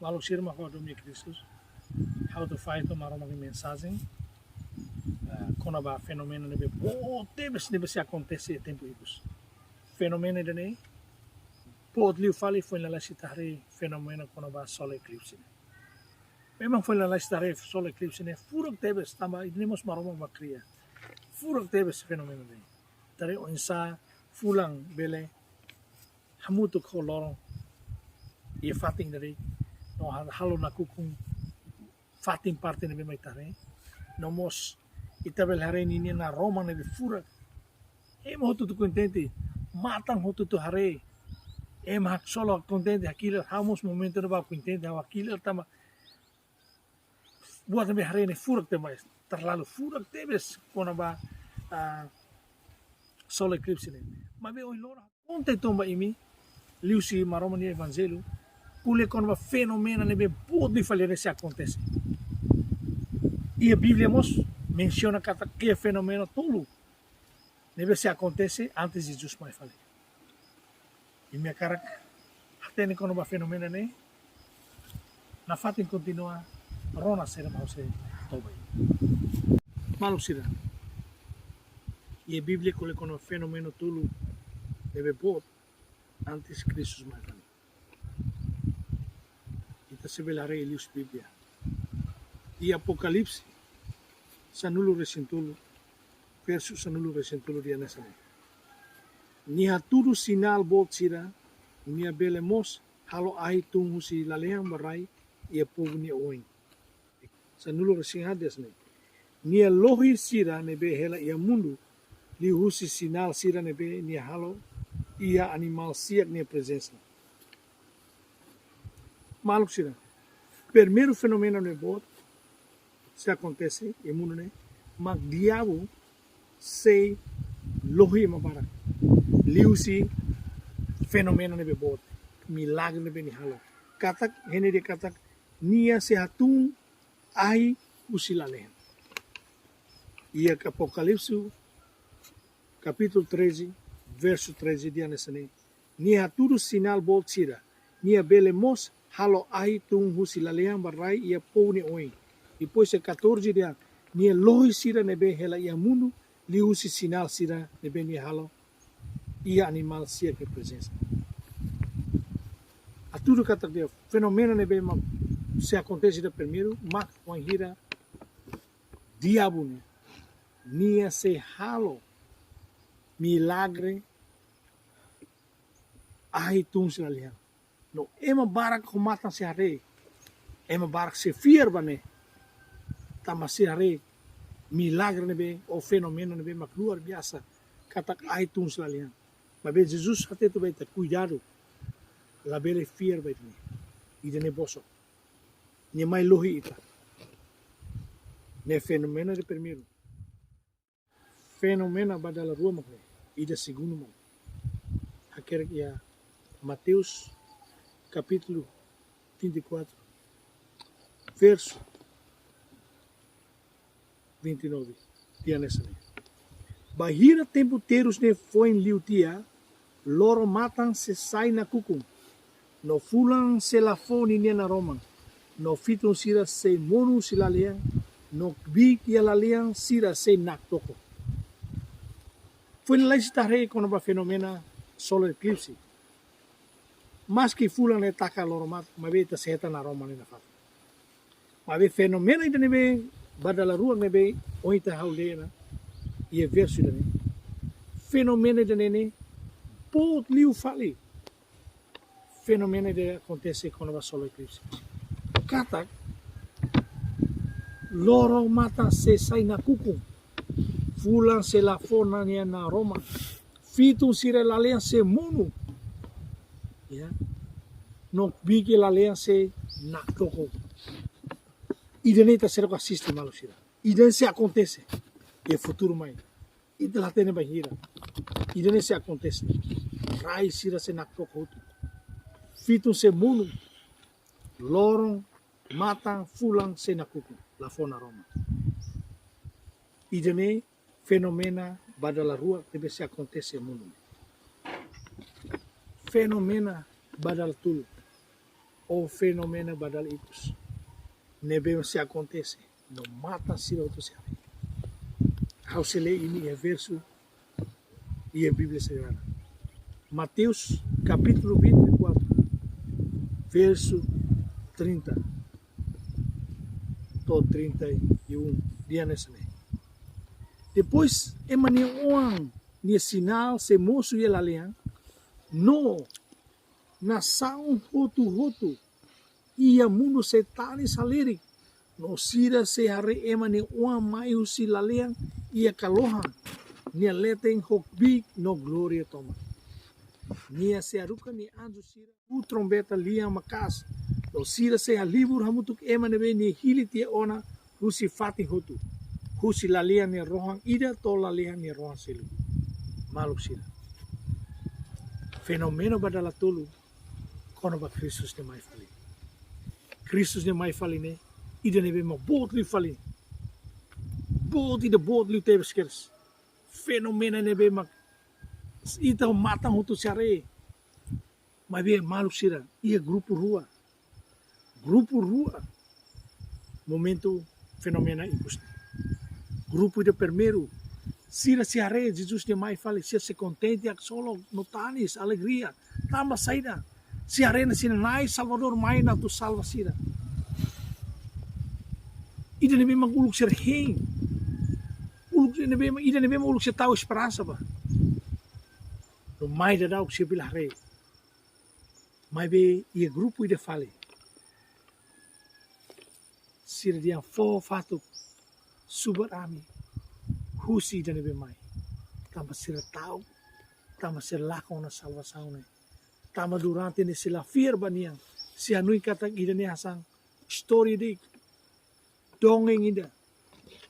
Malu sirma ko do mi Kristus. How to fight o maromang mensagem. Kona ba fenomeno nebe pote bes nebe se acontece tempo ibus. Fenomeno dene pot liu fali foi na lasitare fenomeno kona ba solar eclipse. Memang foi na lasitare solar eclipse ne furok tebes tamba idnemos maromang bakria. Furok tebes fenomeno dene. Tare o insa fulang bele hamutu ko lorong ia fating dari no halo na kukung fating parte nebe mai tare nomos itabel hare ni na Roma nebe furak mo hotu tu contente matang hotu tu hare hak solo contente aquilo hamos momento no ba contente aquilo tama buat nebe hare ne furak te mais terlalu furak tebes kona ba solar eclipse ne mabe oi lora ponte tomba imi liusi maroma ni evangelho pule con uma fenomena nebe pode falhar se acontece e a Bíblia menciona que é fenomeno tolo nebe se acontece antes de Jesus mais falar e minha cara até com uma fenomena ne na fatin continua rona ser mau se toba malu sira e a Bíblia cole con um fenomeno tolo nebe pode antes Cristo mais falar se velarei Elius Bíblia e Apocalipse sanulu resintulo versus sanulu resintulo dia nessa ni haturu sinal bot sira ni belemos halo ai tung si laleang barai ia pugni oin sanulu resingades ne ni lohi sira ne be hela ia mundu li husi sinal sira ne be ni halo ia animal siak ni presença malu sira primeiro fenomeno no bot se acontece e mundo né mas diabo se lohi mabara liusi fenomeno no bot milagre no beni halo katak hene de katak nia se hatung ai usilale ia Apocalipse capítulo 13 verso 13 dia nessa nia tudo sinal bot sira nia belemos halo ai tung husilaleang barai ia pouni oin. Depois se 14 dia nia lohi sira nebe hela ia mundo li usi sinal sira nebe ni halo ia animal sia que presença. A tudo kata dia fenomeno nebe se acontece da primeiro mak wanhira diabo ne nia se halo milagre ai tung silaleang. No, ema barak kumatan si hari, ema barak si fear bane, tama si hari, milagre nebe, o fenomeno nebe, mak luar biasa, katak aitun selalian. Mas Jesus até tu baita, cuidado, la bele fear baita ni, ida ne boso, ni mai lohi ita, ne fenomeno de primeiro, fenomeno badala rua makne, ida segundo mo, akhirnya ya Mateus capítulo 24, verso 29. Dia nessa lei. Bahira tempo teros ne foi em liutia, loro matan se sai na kukum. No fulan se la foni ne na Roma. No fiton sira se monu sila leang, no bi kia la leang sira se nak toko. Foi na lei quando ba fenomena solar eclipse. Mas que fulan ne taka loro mat, mabe ta seta na Roma ne na fat. Mabe fenomena ida nebe badala ruang nebe oita haulena ia verso ida ne. Fenomena ida ne pot liu fali. Fenomena ida acontece quando va solar eclipse. Katak loro mata se sai na kukum. Fulan se la fona ne na Roma. Fitum sire la lean se monu. Ya. No bigi la lean se nak toko. Idenita será que assiste malo sira. Iden se acontece. E futuro mai. Iden lá tem bahira. Iden se acontece. Rai sira se nak toko. Fitum se munu. Lorong matan fulang se nakuku. La fona Roma. Iden fenomena badala rua deve se acontece mundo. Fenomena badal tulu. o fenomena badal ikus. Nebe se acontece, no mata sira outro se hari. Ao se lê ini é verso e a Bíblia Sagrada. Mateus capítulo 24, verso 30 to 31 dia nessa lei. Depois emane uang ni sinal se moço e lalean no nasaun hotu ia mundo setani salirik no sira se hare emane uang mai usi lalean ia kalohan nia leteng hokbi no gloria toma nia se aruka ni anjo sira u trombeta liang makas no sira se halibur hamutuk emane be ni hiliti ona husi fati hotu husi lalian ni rohang ida to lalian ni rohang silu maluk sira fenomeno badala tulu kono ba Kristus ne mai fali Kristus ne mai fali ne ida ne be ma bootli fali boot ida bootli tebes kers fenomena ne be ma ita mata hutu sare ma be maluk sira ia grupo rua momento fenomena ikus grupo de primeiro sira se are Jesus ne mai fale se contente ak solo notanis alegria tamba saída se are na sinai Salvador mai na tu salva sira ida ne memang uluk ser heng uluk ne memang ida ne memang uluk se tahu esperança ba no mai da dau se bilah re mai be ia grupo ida fale sira dia fo fatu subat ami husi dan lebih mai tama sira tahu tama sira lakon na salvação ne tama durante ne sila fir baniang si anui kata ida ne hasang story de dongeng ida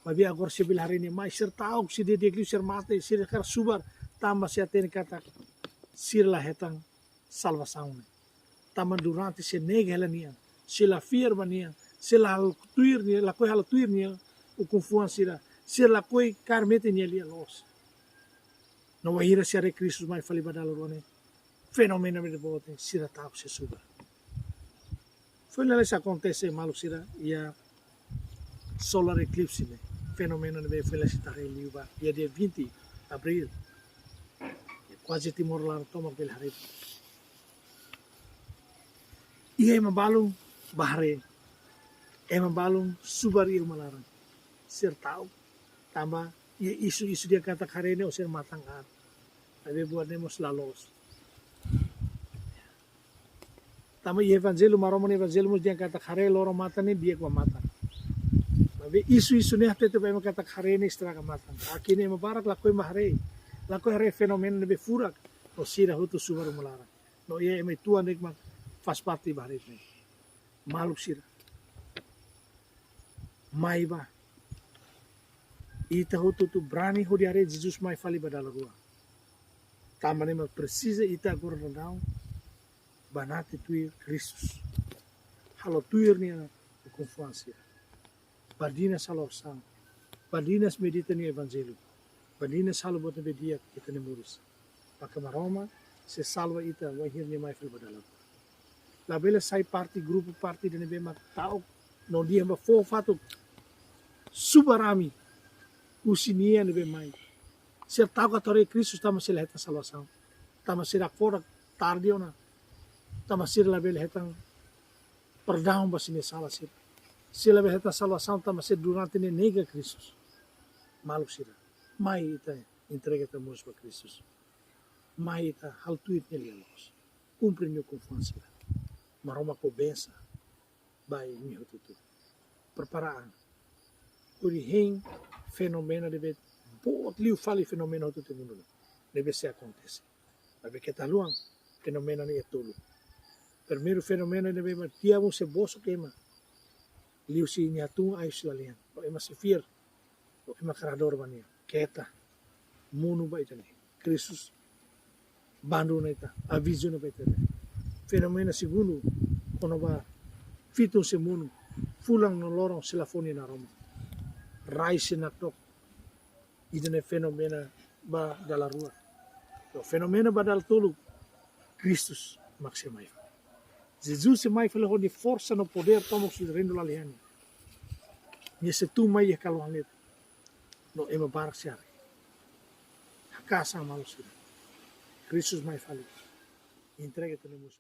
babi agor sibil hari ne mai sir tahu si de degli sir mate sir kar subar tama si atene kata sir la hetang salvação ne tama durante se negela niang sila fir baniang sila tuir ni la hal tuir ni o confuan sira se la koi karmete ni ali los no wahira se are Kristus mai fali badalo rone fenomena de bote sira tau se suba foi lá se acontece malu sira ia solar eclipse ne fenomena de foi lá se tá reliva ia dia 20 abril quase timor lá toma pel hari ia mabalung bahre mabalung subar ir malarang sir tahu tambah ya isu-isu dia kata karene usir matang kan tapi buatnya mos lalos tambah evangelium maromon evangelium dia kata kare loro mata nih dia kwa matang tapi isu-isu nih tete memang kata karene istirahat matang akhirnya mabarak lakoi hare fenomen lebih furak no sira hutu subar melarang no ia eme tuan nek mak fas party bahari nih maluk sira mai ba ita hutu tu brani ho diare Jesus mai fali badala rua tamane ma precisa ita agora não banate tuir Kristus halo tuir ni o confiança badina salosang badina medita ni evangelho badina salvo bote bedia kita ne muris maka maroma se salva ita wahir ni mai fali badala la bela sai parti grupo parti de nebe mak tau no dia ma fo fatu subarami usinia nebe mai ser tahu katore Kristus tama sila hetang salvação tama sila fora tardio na tama sila label hetang perdão basine sala sila label hetang salvação tama sila durante ne nega Kristus malu sila mai ita entrega tamos para Kristus mai ita hal tuit nelialos cumpre nyo confiança maroma ko bensa bai mi hututu preparaan uri heng fenomena deve bot liu fali fenomena tu te mundo deve se acontece deve que taluang fenomena ni etulu primeiro fenomena deve matia un se boso queima liu si ni atung ai sualian o ema se fir o ema karador bania keta munu ba itane Kristus bandu na ita aviso na ba itane fenomena segundo kono ba fitu se munu fulang no lorong silafoni na Roma rais na tok idene fenomena ba dala rua so fenomena ba dal tulu Kristus maksimai Jesus mai falou de força no poder tomou se rendo lá liane. Minha se tu mai kalau alet. No ema barak siar. Casa malu sira. Kristus mai falou. Entrega tenemos.